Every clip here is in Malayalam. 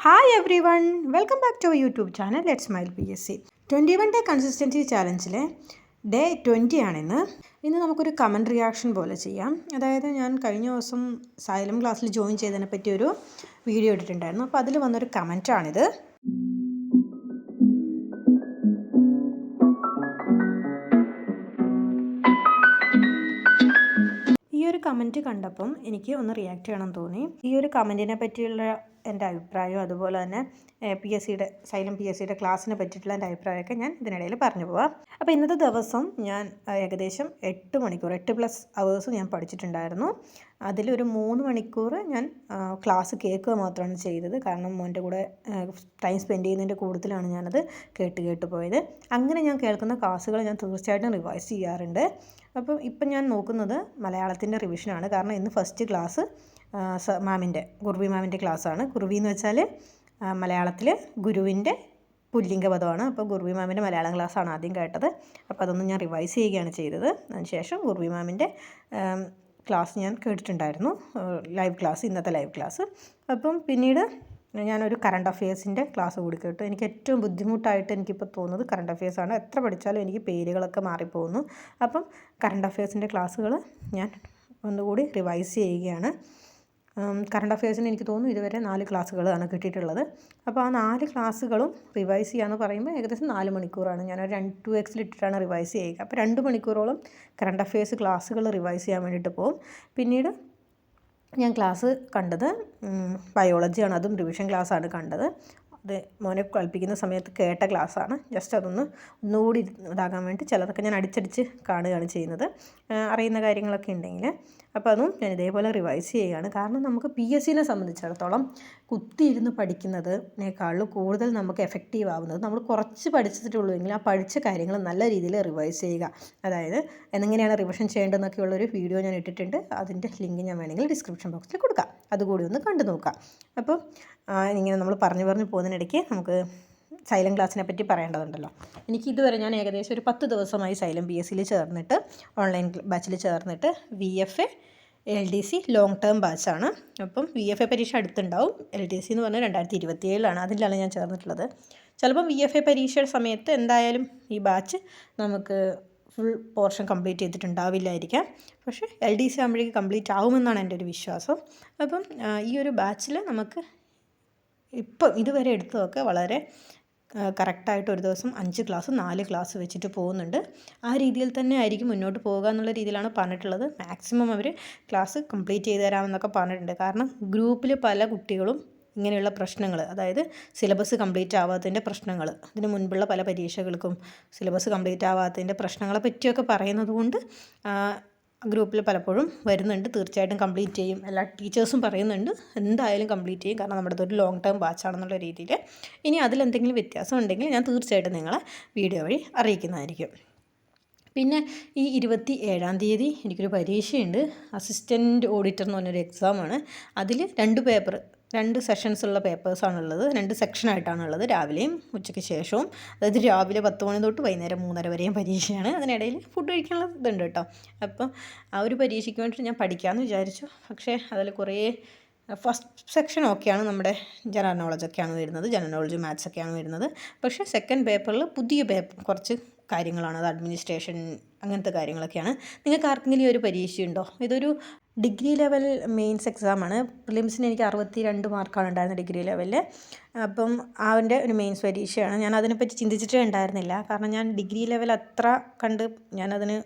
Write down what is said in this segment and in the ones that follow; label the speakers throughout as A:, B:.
A: Hi everyone, welcome back to our YouTube channel Let's Smile PSC. 21 day consistency ചാലഞ്ചിലെ ഡേ 20 ആണിന്ന്. നമുക്കൊരു കമൻറ്റ് റിയാക്ഷൻ പോലെ ചെയ്യാം. അതായത് ഞാൻ കഴിഞ്ഞ ദിവസം സൈലം ക്ലാസ്സിൽ ജോയിൻ ചെയ്തതിനെ പറ്റി ഒരു വീഡിയോ ഇട്ടിട്ടുണ്ടായിരുന്നു. അപ്പോൾ അതിൽ വന്നൊരു കമൻറ്റാണിത്. ഈ ഒരു കമൻറ്റ് കണ്ടപ്പം എനിക്ക് ഒന്ന് റിയാക്ട് ചെയ്യണം തോന്നി. ഈ ഒരു കമൻറ്റിനെ പറ്റിയുള്ള എൻ്റെ അഭിപ്രായവും അതുപോലെ തന്നെ സൈലം പി എസ് സിയുടെ ക്ലാസ്സിനെ പറ്റിയിട്ടുള്ള എൻ്റെ അഭിപ്രായമൊക്കെ ഞാൻ ഇതിനിടയിൽ പറഞ്ഞു പോവാം. അപ്പോൾ ഇന്നത്തെ ദിവസം ഞാൻ ഏകദേശം 8 മണിക്കൂർ 8+ അവേഴ്സ് ഞാൻ പഠിച്ചിട്ടുണ്ടായിരുന്നു. അതിലൊരു 3 മണിക്കൂർ ഞാൻ ക്ലാസ് കേൾക്കുക മാത്രമാണ് ചെയ്തത്. കാരണം മോൻ്റെ കൂടെ ടൈം സ്പെൻഡ് ചെയ്യുന്നതിൻ്റെ കൂടുതലാണ് ഞാനത് കേട്ട് പോയത്. അങ്ങനെ ഞാൻ കേൾക്കുന്ന ക്ലാസ്സുകൾ ഞാൻ തീർച്ചയായിട്ടും റിവൈസ് ചെയ്യാറുണ്ട്. അപ്പം ഇപ്പം ഞാൻ നോക്കുന്നത് മലയാളത്തിൻ്റെ റിവിഷനാണ്. കാരണം ഇന്ന് ഫസ്റ്റ് ക്ലാസ് ഗുരുവി മാമിൻ്റെ ക്ലാസ്സാണ്. ഗുരുവി എന്ന് വെച്ചാൽ മലയാളത്തിൽ ഗുരുവിൻ്റെ പുല്ലിംഗപദമാണ്. അപ്പോൾ ഗുരുവി മാമിൻ്റെ മലയാളം ക്ലാസ്സാണ് ആദ്യം കേട്ടത്. അപ്പോൾ അതൊന്ന് ഞാൻ റിവൈസ് ചെയ്യുകയാണ് ചെയ്തത്. അതിനുശേഷം ഗുരുവി മാമിൻ്റെ ക്ലാസ് ഞാൻ കേട്ടിട്ടുണ്ടായിരുന്നു, ഇന്നത്തെ ലൈവ് ക്ലാസ്. അപ്പം പിന്നീട് ഞാനൊരു കറണ്ട് അഫെയർസിൻ്റെ ക്ലാസ് കൂടി കേട്ടു. എനിക്ക് ഏറ്റവും ബുദ്ധിമുട്ടായിട്ട് എനിക്കിപ്പോൾ തോന്നുന്നത് കറണ്ട് അഫെയർസാണ്. എത്ര പഠിച്ചാലും എനിക്ക് പേരുകളൊക്കെ മാറിപ്പോകുന്നു. അപ്പം കറണ്ട് അഫെയർസിൻ്റെ ക്ലാസ്സുകൾ ഞാൻ ഒന്നുകൂടി റിവൈസ് ചെയ്യുകയാണ്. കറണ്ട് അഫെയർസിന് എനിക്ക് തോന്നുന്നു ഇതുവരെ 4 ക്ലാസ്സുകളാണ് കിട്ടിയിട്ടുള്ളത്. അപ്പോൾ ആ 4 ക്ലാസ്സുകളും റിവൈസ് ചെയ്യാമെന്ന് പറയുമ്പോൾ ഏകദേശം 4 മണിക്കൂറാണ്. ഞാനൊരു 2x ഇട്ടിട്ടാണ് റിവൈസ് ചെയ്യുക. അപ്പോൾ 2 മണിക്കൂറോളം കറണ്ട് അഫെയർസ് ക്ലാസ്സുകൾ റിവൈസ് ചെയ്യാൻ വേണ്ടിയിട്ട് പോകും. പിന്നീട് ഞാൻ ക്ലാസ് കണ്ടത് ബയോളജിയാണ്. അതും റിവിഷൻ ക്ലാസ്സാണ് കണ്ടത്. അത് മോനെ കളിപ്പിക്കുന്ന സമയത്ത് കേട്ട ക്ലാസ്സാണ്. ജസ്റ്റ് ഒന്നുകൂടി ഇതാകാൻ വേണ്ടി ചിലതൊക്കെ ഞാൻ അടിച്ചടിച്ച് കാണുകയാണ് ചെയ്യുന്നത്, അറിയുന്ന കാര്യങ്ങളൊക്കെ ഉണ്ടെങ്കിൽ. അപ്പോൾ അതും ഞാൻ ഇതേപോലെ റിവൈസ് ചെയ്യുകയാണ്. കാരണം നമുക്ക് PSCനെ സംബന്ധിച്ചിടത്തോളം കുത്തിയിരുന്ന് പഠിക്കുന്നതിനേക്കാളും കൂടുതൽ നമുക്ക് എഫക്റ്റീവ് ആവുന്നത് നമ്മൾ കുറച്ച് പഠിച്ചിട്ടുള്ളൂ എങ്കിൽ ആ പഠിച്ച കാര്യങ്ങൾ നല്ല രീതിയിൽ റിവൈസ് ചെയ്യുക. അതായത് എങ്ങനെയാണ് റിവിഷൻ ചെയ്യേണ്ടതെന്നൊക്കെയുള്ളൊരു വീഡിയോ ഞാൻ ഇട്ടിട്ടുണ്ട്. അതിൻ്റെ ലിങ്ക് ഞാൻ വേണമെങ്കിൽ ഡിസ്ക്രിപ്ഷൻ ബോക്സിൽ കൊടുക്കാം. അതുകൂടി ഒന്ന് കണ്ടു നോക്കാം. അപ്പം ഇങ്ങനെ നമ്മൾ പറഞ്ഞു പോകുന്നതിനിടയ്ക്ക് നമുക്ക് സൈലം ക്ലാസ്സിനെ പറ്റി പറയേണ്ടതുണ്ടല്ലോ. എനിക്കിതുവരെ ഞാൻ ഏകദേശം ഒരു 10 ദിവസമായി സൈലം PSCയിൽ ചേർന്നിട്ട്, ഓൺലൈൻ ബാച്ചിൽ ചേർന്നിട്ട്. VFA LDC ലോങ് ടേം ബാച്ചാണ്. അപ്പം VFA പരീക്ഷ അടുത്തുണ്ടാവും. LDC എന്ന് പറഞ്ഞാൽ 2027 അതിലാണ് ഞാൻ ചേർന്നിട്ടുള്ളത്. ചിലപ്പം VFA പരീക്ഷയുടെ സമയത്ത് എന്തായാലും ഈ ബാച്ച് നമുക്ക് ഫുൾ പോർഷൻ കംപ്ലീറ്റ് ചെയ്തിട്ടുണ്ടാവില്ലായിരിക്കാം. പക്ഷേ LDC ആകുമ്പോഴേക്ക് കംപ്ലീറ്റ് ആവുമെന്നാണ് എൻ്റെ ഒരു വിശ്വാസം. അപ്പം ഈ ഒരു ബാച്ചിൽ നമുക്ക് ഇപ്പം ഇതുവരെ എടുത്തതൊക്കെ വളരെ കറക്റ്റായിട്ട് ഒരു ദിവസം 5 ക്ലാസ് 4 ക്ലാസ് വെച്ചിട്ട് പോകുന്നുണ്ട്. ആ രീതിയിൽ തന്നെ ആയിരിക്കും മുന്നോട്ട് പോകുക എന്നുള്ള രീതിയിലാണ് പറഞ്ഞിട്ടുള്ളത്. മാക്സിമം അവർ ക്ലാസ് കംപ്ലീറ്റ് ചെയ്ത് തരാമെന്നൊക്കെ പറഞ്ഞിട്ടുണ്ട്. കാരണം ഗ്രൂപ്പിൽ പല കുട്ടികളും ഇങ്ങനെയുള്ള പ്രശ്നങ്ങൾ, അതായത് സിലബസ് കംപ്ലീറ്റ് ആവാത്തതിൻ്റെ പ്രശ്നങ്ങൾ, ഇതിന് മുൻപുള്ള പല പരീക്ഷകൾക്കും സിലബസ് കംപ്ലീറ്റ് ആവാത്തതിൻ്റെ പ്രശ്നങ്ങളെ പറ്റിയൊക്കെ പറയുന്നത് കൊണ്ട് ഗ്രൂപ്പിൽ പലപ്പോഴും വരുന്നുണ്ട്. തീർച്ചയായിട്ടും കംപ്ലീറ്റ് ചെയ്യും. എല്ലാ ടീച്ചേഴ്സും പറയുന്നുണ്ട് എന്തായാലും കംപ്ലീറ്റ് ചെയ്യും. കാരണം നമ്മുടെ ഒരു ലോങ് ടേം ബാച്ചാണെന്നുള്ള രീതിയിൽ. ഇനി അതിലെന്തെങ്കിലും വ്യത്യാസം ഉണ്ടെങ്കിൽ ഞാൻ തീർച്ചയായിട്ടും നിങ്ങളെ വീഡിയോ വഴി അറിയിക്കുന്നതായിരിക്കും. പിന്നെ ഈ 27-ാം തീയതി എനിക്കൊരു പരീക്ഷയുണ്ട്. അസിസ്റ്റൻറ്റ് ഓഡിറ്റർ എന്ന് പറഞ്ഞൊരു എക്സാമാണ്. അതിൽ 2 സെഷൻസ് ഉള്ള പേപ്പേഴ്സാണുള്ളത്. 2 സെക്ഷനായിട്ടാണുള്ളത്. രാവിലെയും ഉച്ചയ്ക്ക് ശേഷവും. അതായത് രാവിലെ 10 മണി തൊട്ട് വൈകുന്നേരം 3:30 വരെയും പരീക്ഷയാണ്. അതിനിടയിൽ ഫുഡ് കഴിക്കാനുള്ള ഇതുണ്ട് കേട്ടോ. അപ്പം ആ ഒരു പരീക്ഷയ്ക്ക് വേണ്ടിയിട്ട് ഞാൻ പഠിക്കാമെന്ന് വിചാരിച്ചു. പക്ഷേ അതിൽ കുറേ ഫസ്റ്റ് സെക്ഷൻ ഓക്കെയാണ്, നമ്മുടെ ജനറൽ നോളജൊക്കെയാണ് വരുന്നത്, ജനറൽ നോളജ് മാത്സൊക്കെയാണ് വരുന്നത്. പക്ഷേ സെക്കൻഡ് പേപ്പറിൽ പുതിയ കുറച്ച് കാര്യങ്ങളാണ്. അത് അഡ്മിനിസ്ട്രേഷൻ അങ്ങനത്തെ കാര്യങ്ങളൊക്കെയാണ്. നിങ്ങൾക്ക് ആർക്കെങ്കിലും ഈ ഒരു പരീക്ഷയുണ്ടോ? ഇതൊരു ഡിഗ്രി ലെവൽ മെയിൻസ് എക്സാമാണ്. പ്രിലിംസിന് എനിക്ക് 62 മാർക്കാണ് ഉണ്ടായിരുന്നത് ഡിഗ്രി ലെവലിൽ. അപ്പം അതിൻ്റെ ഒരു മെയിൻസ് പരീക്ഷയാണ്. ഞാൻ അതിനെപ്പറ്റി ചിന്തിച്ചിട്ടേ ഉണ്ടായിരുന്നില്ല. കാരണം ഞാൻ ഡിഗ്രി ലെവൽ അത്ര കണ്ട് ഞാനതിന്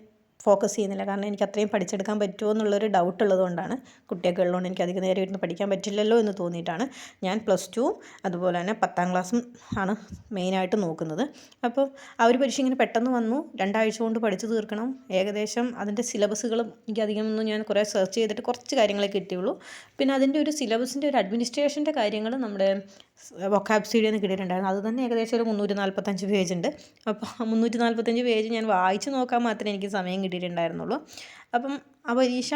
A: ഫോക്കസ് ചെയ്യുന്നില്ല. കാരണം എനിക്ക് അത്രയും പഠിച്ചെടുക്കാൻ പറ്റുമോ എന്നുള്ളൊരു ഡൗട്ട് ഉള്ളതുകൊണ്ടാണ്. കുട്ടിയൊക്കെ ഉള്ളതുകൊണ്ട് എനിക്ക് അധികം നേരം ഇരുന്ന് പഠിക്കാൻ പറ്റില്ലല്ലോ എന്ന് തോന്നിയിട്ടാണ് ഞാൻ +2 അതുപോലെ തന്നെ 10ാം ക്ലാസ്സും ആണ് മെയിനായിട്ട് നോക്കുന്നത്. അപ്പോൾ ആ ഒരു പരീക്ഷ ഇങ്ങനെ പെട്ടെന്ന് വന്നു. 2 ആഴ്ച കൊണ്ട് പഠിച്ചു തീർക്കണം. ഏകദേശം അതിൻ്റെ സിലബസുകളും എനിക്കധികമൊന്നും ഞാൻ കുറേ സെർച്ച് ചെയ്തിട്ട് കുറച്ച് കാര്യങ്ങളെ കിട്ടിയുള്ളൂ. പിന്നെ അതിൻ്റെ ഒരു സിലബസിൻ്റെ ഒരു അഡ്മിനിസ്ട്രേഷൻ്റെ കാര്യങ്ങൾ നമ്മുടെ വൊക്കാബുലറിയിൽ നിന്ന് കിട്ടിയിട്ടുണ്ടായിരുന്നു. അത് തന്നെ ഏകദേശം ഒരു 345 പേജ് ഉണ്ട്. അപ്പോൾ 345 പേജ് ഞാൻ വായിച്ച് നോക്കാൻ മാത്രമേ എനിക്ക് സമയം കിട്ടിയിട്ടുണ്ടായിരുന്നുള്ളൂ. അപ്പം ആ പരീക്ഷ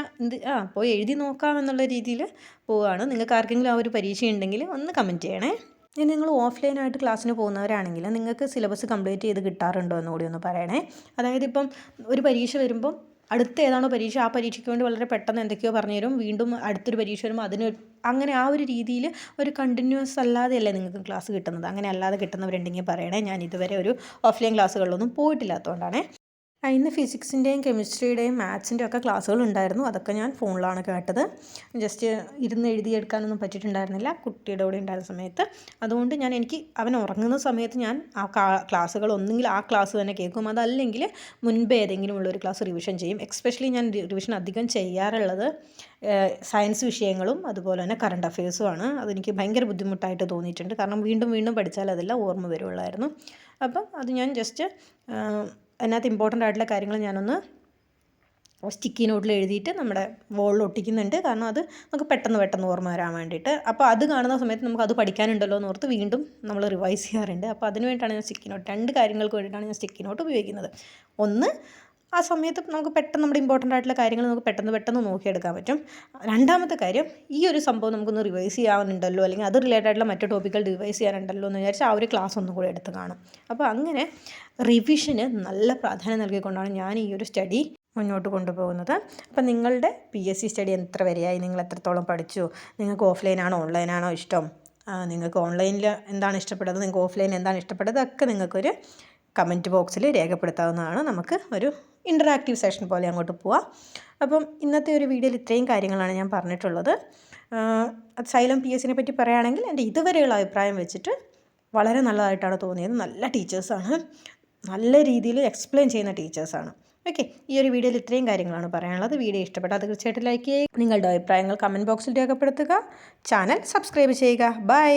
A: പോയി എഴുതി നോക്കാമെന്നുള്ള രീതിയിൽ പോവുകയാണ്. നിങ്ങൾക്ക് ആർക്കെങ്കിലും ആ ഒരു പരീക്ഷ ഉണ്ടെങ്കിൽ ഒന്ന് കമൻറ്റ് ചെയ്യണേ. ഇനി നിങ്ങൾ ഓഫ്ലൈനായിട്ട് ക്ലാസ്സിന് പോകുന്നവരാണെങ്കിൽ നിങ്ങൾക്ക് സിലബസ് കംപ്ലീറ്റ് ചെയ്ത് കിട്ടാറുണ്ടോ എന്നുകൂടി ഒന്ന് പറയണേ. അതായത് ഇപ്പം ഒരു പരീക്ഷ വരുമ്പം അടുത്ത ഏതാണോ പരീക്ഷ ആ പരീക്ഷയ്ക്ക് വേണ്ടി വളരെ പെട്ടെന്ന് എന്തൊക്കെയോ പറഞ്ഞു തരും, വീണ്ടും അടുത്തൊരു പരീക്ഷ വരുമ്പോൾ അതിന് അങ്ങനെ ആ ഒരു രീതിയിൽ ഒരു കണ്ടിന്യൂസ് അല്ലാതെയല്ലേ നിങ്ങൾക്ക് ക്ലാസ് കിട്ടുന്നത്. അങ്ങനെ അല്ലാതെ കിട്ടുന്നവരുണ്ടെങ്കിൽ പറയണേ. ഞാൻ ഇതുവരെ ഒരു ഓഫ്ലൈൻ ക്ലാസ്സുകളിലൊന്നും പോയിട്ടില്ലാത്തതുകൊണ്ടാണ്. ഇന്ന് ഫിസിക്സിൻ്റെയും കെമിസ്ട്രിയുടെയും മാത്സിൻ്റെ ഒക്കെ ക്ലാസ്സുകൾ ഉണ്ടായിരുന്നു. അതൊക്കെ ഞാൻ ഫോണിലാണ് കേട്ടത്. ജസ്റ്റ് ഇരുന്ന് എഴുതിയെടുക്കാനൊന്നും പറ്റിയിട്ടുണ്ടായിരുന്നില്ല കുട്ടിയുടെ കൂടെ ഉണ്ടായിരുന്ന സമയത്ത്. അതുകൊണ്ട് എനിക്ക് അവൻ ഉറങ്ങുന്ന സമയത്ത് ഞാൻ ആ ക്ലാസ്സുകൾ ഒന്നെങ്കിൽ ആ ക്ലാസ് തന്നെ കേൾക്കും, അതല്ലെങ്കിൽ മുൻപേ ഏതെങ്കിലും ഉള്ളൊരു ക്ലാസ് റിവിഷൻ ചെയ്യും. എക്സ്പെഷ്യലി ഞാൻ റിവിഷൻ അധികം ചെയ്യാറുള്ളത് സയൻസ് വിഷയങ്ങളും അതുപോലെ തന്നെ കറണ്ട് അഫെയർസുമാണ്. അതെനിക്ക് ഭയങ്കര ബുദ്ധിമുട്ടായിട്ട് തോന്നിയിട്ടുണ്ട്. കാരണം വീണ്ടും വീണ്ടും പഠിച്ചാൽ അതെല്ലാം ഓർമ്മ വരുള്ളായിരുന്നു. അപ്പം അത് ഞാൻ ജസ്റ്റ് അതിനകത്ത് ഇമ്പോർട്ടൻ്റ് ആയിട്ടുള്ള കാര്യങ്ങൾ ഞാനൊന്ന് സ്റ്റിക്കി നോട്ടിൽ എഴുതിയിട്ട് നമ്മുടെ വോളിൽ ഒട്ടിക്കുന്നുണ്ട്. കാരണം അത് നമുക്ക് പെട്ടെന്ന് ഓർമ്മ വരാൻ വേണ്ടിയിട്ട്. അപ്പോൾ അത് കാണുന്ന സമയത്ത് നമുക്ക് അത് പഠിക്കാനുണ്ടല്ലോ എന്ന് ഓർത്ത് വീണ്ടും നമ്മൾ റിവൈസ് ചെയ്യാറുണ്ട്. അപ്പോൾ അതിന് വേണ്ടിയിട്ടാണ് ഞാൻ സ്റ്റിക്കി നോട്ട്, 2 കാര്യങ്ങൾക്ക് വേണ്ടിയിട്ടാണ് ഞാൻ സ്റ്റിക്കി നോട്ട് ഉപയോഗിക്കുന്നത്. ഒന്ന്, ആ സമയത്ത് നമുക്ക് പെട്ടെന്ന് നമ്മുടെ ഇമ്പോർട്ടൻ്റ് ആയിട്ടുള്ള കാര്യങ്ങൾ നമുക്ക് പെട്ടെന്ന് നോക്കിയെടുക്കാൻ പറ്റും. രണ്ടാമത്തെ കാര്യം, ഈ ഒരു സംഭവം നമുക്കൊന്ന് റിവൈസ് ചെയ്യാനുണ്ടല്ലോ, അല്ലെങ്കിൽ അത് റിലേറ്റഡ് ആയിട്ടുള്ള മറ്റു ടോപ്പിക്കുകൾ റിവൈസ് ചെയ്യാനുണ്ടല്ലോ എന്ന് വിചാരിച്ച് ആ ഒരു ക്ലാസ് ഒന്നും കൂടി എടുത്ത് കാണും. അപ്പോൾ അങ്ങനെ റിവിഷന് നല്ല പ്രാധാന്യം നൽകിക്കൊണ്ടാണ് ഞാൻ ഈ ഒരു സ്റ്റഡി മുന്നോട്ട് കൊണ്ടുപോകുന്നത്. അപ്പം നിങ്ങളുടെ PSC സ്റ്റഡി എത്ര വരെയായി, നിങ്ങൾ എത്രത്തോളം പഠിച്ചു, നിങ്ങൾക്ക് ഓഫ്ലൈനാണോ ഓൺലൈനാണോ ഇഷ്ടം, നിങ്ങൾക്ക് ഓൺലൈനിൽ എന്താണ് ഇഷ്ടപ്പെട്ടത്, നിങ്ങൾക്ക് ഓഫ്ലൈൻ എന്താണ് ഇഷ്ടപ്പെട്ടത്, ഒക്കെ നിങ്ങൾക്കൊരു കമൻറ്റ് ബോക്സിൽ രേഖപ്പെടുത്താവുന്നതാണ്. നമുക്ക് ഒരു ഇൻറ്ററാക്റ്റീവ് സെഷൻ പോലെ അങ്ങോട്ട് പോവാം. അപ്പം ഇന്നത്തെ ഒരു വീഡിയോയിൽ ഇത്രയും കാര്യങ്ങളാണ് ഞാൻ പറഞ്ഞിട്ടുള്ളത്. സൈലം PSCനെ പറ്റി പറയുകയാണെങ്കിൽ എൻ്റെ ഇതുവരെയുള്ള അഭിപ്രായം വെച്ചിട്ട് വളരെ നല്ലതായിട്ടാണ് തോന്നിയത്. നല്ല ടീച്ചേഴ്സാണ്, നല്ല രീതിയിൽ എക്സ്പ്ലെയിൻ ചെയ്യുന്ന ടീച്ചേഴ്സാണ്. ഓക്കെ, ഈ ഒരു വീഡിയോയിൽ ഇത്രയും കാര്യങ്ങളാണ് പറയാനുള്ളത്. വീഡിയോ ഇഷ്ടപ്പെട്ടാൽ അത് തീർച്ചയായിട്ടും ലൈക്ക് ചെയ്യുക. നിങ്ങളുടെ അഭിപ്രായങ്ങൾ കമൻറ്റ് ബോക്സിൽ രേഖപ്പെടുത്തുക. ചാനൽ സബ്സ്ക്രൈബ് ചെയ്യുക. ബൈ.